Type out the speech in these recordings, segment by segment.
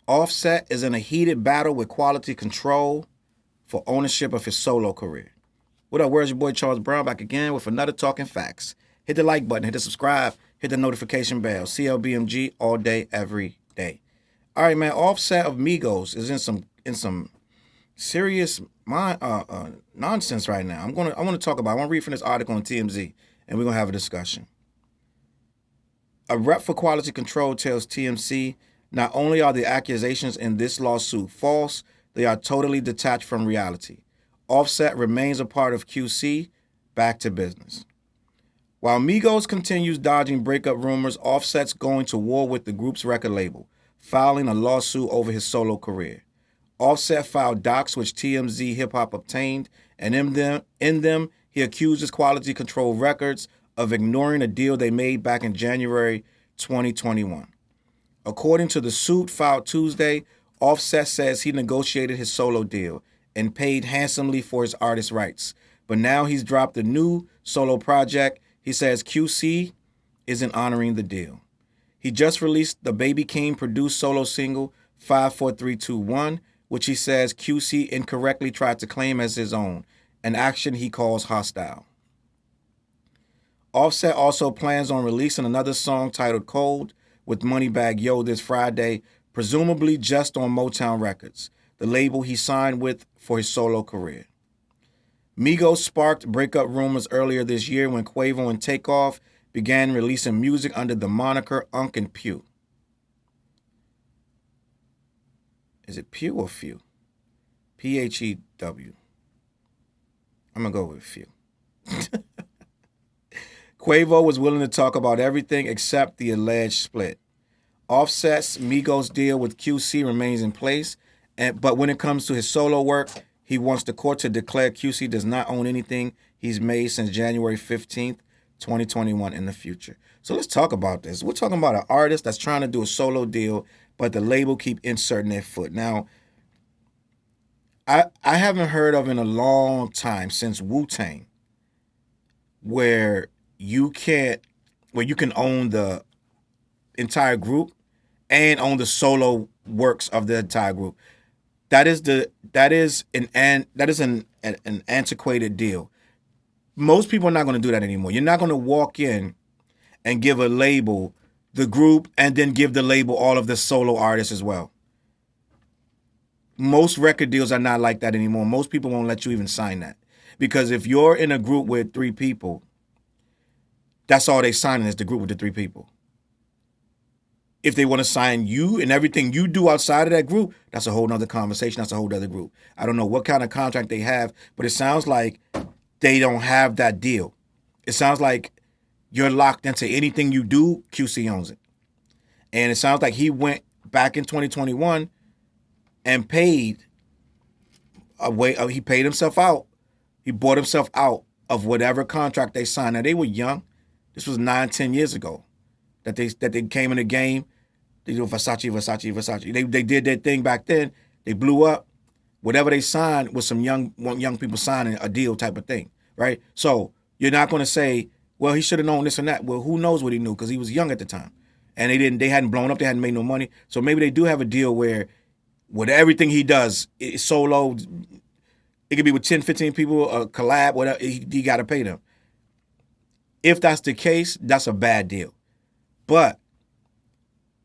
Offset is in a heated battle with quality control for ownership of his solo career. What up, where's your boy Challz Brown back again with another Talking Facts. Hit the like button, hit the subscribe, hit the notification bell. CLBMG all day, every day. All right, man. Offset of Migos is in some serious nonsense right now. I want to talk about. I want to read from this article on TMZ, and we're gonna have a discussion. A rep for quality control tells TMZ not only are the accusations in this lawsuit false, they are totally detached from reality. Offset remains a part of QC. Back to business. While Migos continues dodging breakup rumors, Offset's going to war with the group's record label, filing a lawsuit over his solo career. Offset filed docs which TMZ Hip Hop obtained, and in them he accuses Quality Control Records of ignoring a deal they made back in January 2021. According to the suit filed Tuesday, Offset says he negotiated his solo deal and paid handsomely for his artist rights. But now he's dropped a new solo project. He says QC isn't honoring the deal. He just released the Baby King produced solo single 54321, which he says QC incorrectly tried to claim as his own, an action he calls hostile. Offset also plans on releasing another song titled Cold with Moneybagg Yo this Friday, presumably just on Motown Records, the label he signed with for his solo career. Migos sparked breakup rumors earlier this year when Quavo and Takeoff began releasing music under the moniker Unk and Pew. Is it Pew or Few? P-H-E-W. I'm going to go with Few. Quavo was willing to talk about everything except the alleged split. Offset's Migos deal with QC remains in place, but when it comes to his solo work, he wants the court to declare QC does not own anything he's made since January 15th, 2021 in the future. So let's talk about this. We're talking about an artist that's trying to do a solo deal, but the label keep inserting their foot. Now, I haven't heard of in a long time since Wu-Tang where you can own the entire group and own the solo works of the entire group. That is an antiquated deal. Most people are not going to do that anymore. You're not going to walk in and give a label the group and then give the label all of the solo artists as well. Most record deals are not like that anymore. Most people won't let you even sign that. Because if you're in a group with 3 people, that's all they signing is the group with the 3 people. If they want to sign you and everything you do outside of that group, that's a whole nother conversation. That's a whole other group. I don't know what kind of contract they have, but it sounds like they don't have that deal. It sounds like you're locked into anything you do, QC owns it. And it sounds like he went back in 2021 and paid he paid himself out. He bought himself out of whatever contract they signed. Now, they were young. This was 9-10 years ago that they came in the game. They do Versace. They did their thing back then. They blew up. Whatever they signed was some young people signing a deal type of thing, right? So you're not going to say, well, he should have known this and that. Well, who knows what he knew because he was young at the time. And they hadn't blown up. They hadn't made no money. So maybe they do have a deal where with everything he does, it's solo. It could be with 10, 15 people, a collab, whatever. He got to pay them. If that's the case, that's a bad deal. But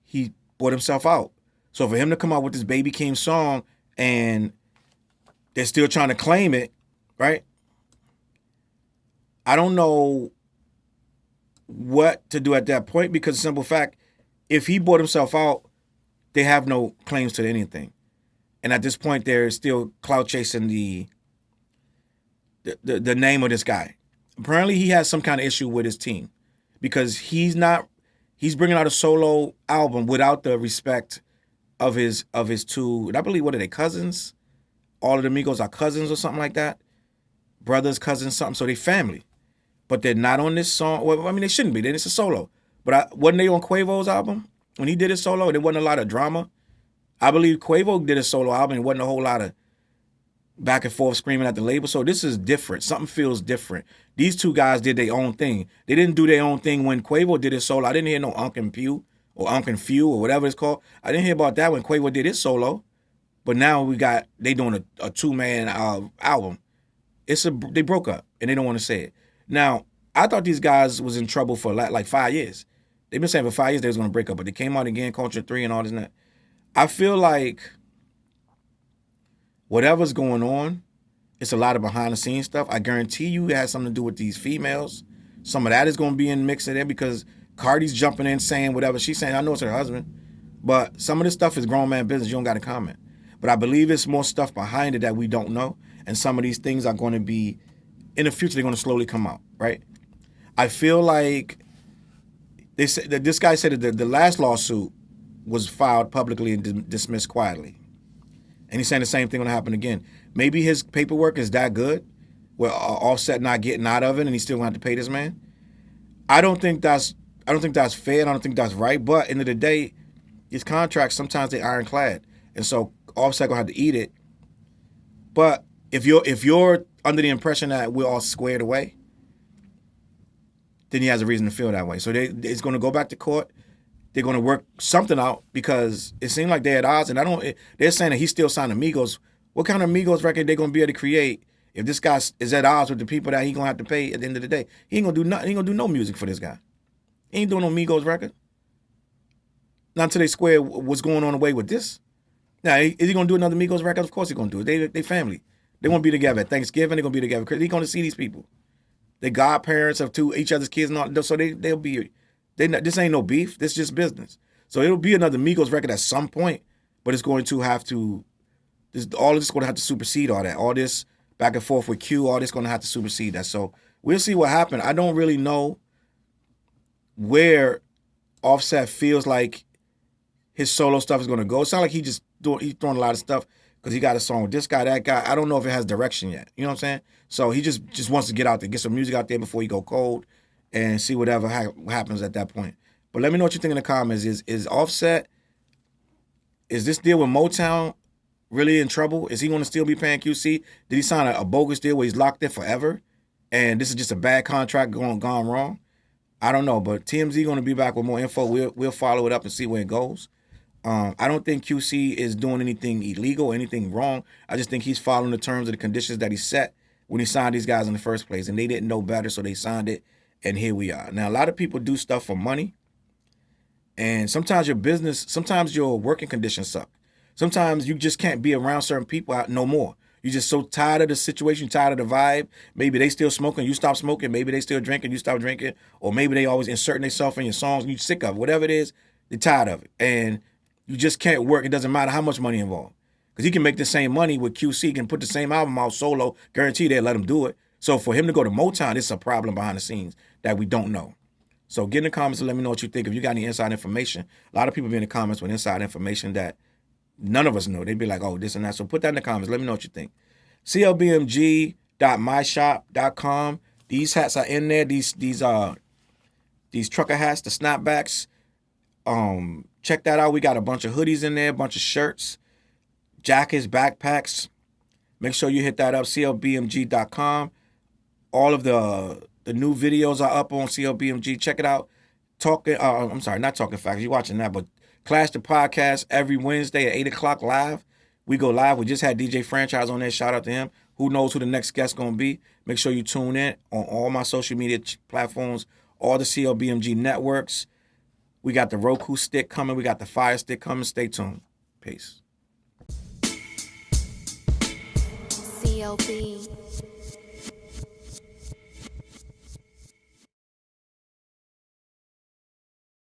he bought himself out. So for him to come out with this Baby King song and they're still trying to claim it, right? I don't know what to do at that point because simple fact, if he bought himself out, they have no claims to anything. And at this point, they're still clout chasing the name of this guy. Apparently, he has some kind of issue with his team because he's bringing out a solo album without the respect of his 2, and I believe, what are they, cousins? All of the Migos are cousins or something like that. Brothers, cousins, something. So they family. But they're not on this song. Well, I mean, they shouldn't be. Then it's a solo. But wasn't they on Quavo's album? When he did his solo, there wasn't a lot of drama. I believe Quavo did a solo album and wasn't a whole lot of back and forth screaming at the label. So this is different. Something feels different. These 2 guys did their own thing. They didn't do their own thing when Quavo did his solo. I didn't hear no Unk and Pew or Few or whatever it's called. I didn't hear about that when Quavo did his solo. But now they doing a 2-man album. They broke up and they don't want to say it. Now, I thought these guys was in trouble for like 5 years. They've been saying for 5 years they was going to break up, but they came out again, Culture 3 and all this and that. I feel like whatever's going on, it's a lot of behind the scenes stuff. I guarantee you it has something to do with these females. Some of that is going to be in mix in there because Cardi's jumping in saying whatever she's saying. I know it's her husband, but some of this stuff is grown man business. You don't got to comment. But I believe it's more stuff behind it that we don't know. And some of these things are going to be, in the future, they're going to slowly come out, right? I feel like they said that this guy said that the last lawsuit was filed publicly and dismissed quietly. And he's saying the same thing will happen again. Maybe his paperwork is that good, where Offset not getting out of it and he's still going to have to pay this man. I don't think that's fair. I don't think that's right. But end of the day, these contracts, sometimes they're ironclad. And so Offset gonna have to eat it. But if you're under the impression that we're all squared away, then he has a reason to feel that way. So it's gonna go back to court. They're gonna work something out because it seemed like they're at odds. And they're saying that he's still signing Migos. What kind of Migos record they gonna be able to create if this guy is at odds with the people that he gonna have to pay at the end of the day? He ain't gonna do nothing. He ain't gonna do no music for this guy. He ain't doing no Migos record. Not until they square what's going on away with this. Now, is he going to do another Migos record? Of course he's going to do it. They family. They're going to be together at Thanksgiving. They're going to be together. He's going to see these people. They godparents of each other's kids and all. So they'll be. This ain't no beef. This is just business. So it'll be another Migos record at some point, but it's going to have to. All of this is going to have to supersede all that. All this back and forth with Q. All this going to have to supersede that. So we'll see what happens. I don't really know where Offset feels like his solo stuff is going to go. It sounds like he's throwing a lot of stuff because he got a song with this guy, that guy. I don't know if it has direction yet. You know what I'm saying? So he just wants to get out there, get some music out there before he go cold and see whatever happens at that point. But let me know what you think in the comments. Is Offset, is this deal with Motown really in trouble? Is he going to still be paying QC? Did he sign a bogus deal where he's locked in forever? And this is just a bad contract gone wrong? I don't know, but TMZ going to be back with more info. We'll follow it up and see where it goes. I don't think QC is doing anything illegal, anything wrong. I just think he's following the terms of the conditions that he set when he signed these guys in the first place. And they didn't know better, so they signed it, and here we are. Now, a lot of people do stuff for money, and sometimes your working conditions suck. Sometimes you just can't be around certain people no more. You're just so tired of the situation, tired of the vibe. Maybe they still smoking, you stop smoking. Maybe they still drinking, you stop drinking. Or maybe they always inserting themselves in your songs and you're sick of it. Whatever it is, you're tired of it. And you just can't work. It doesn't matter how much money involved. Because he can make the same money with QC, can put the same album out solo, guarantee they'll let him do it. So for him to go to Motown, it's a problem behind the scenes that we don't know. So get in the comments and let me know what you think. If you got any inside information, a lot of people be in the comments with inside information that none of us know. They'd be like, oh, this and that. So put that in the comments. Let me know what you think. CLBMG.myshop.com. These hats are in there. These trucker hats, the snapbacks. Check that out. We got a bunch of hoodies in there, a bunch of shirts, jackets, backpacks. Make sure you hit that up, CLBMG.com. All of the new videos are up on CLBMG. Check it out. I'm sorry, not Talking Facts. You're watching that, but Clash the Podcast every Wednesday at 8 o'clock live. We go live. We just had DJ Franchise on there. Shout out to him. Who knows who the next guest going to be. Make sure you tune in on all my social media platforms, all the CLBMG networks. We got the Roku stick coming. We got the Fire stick coming. Stay tuned. Peace. CLB.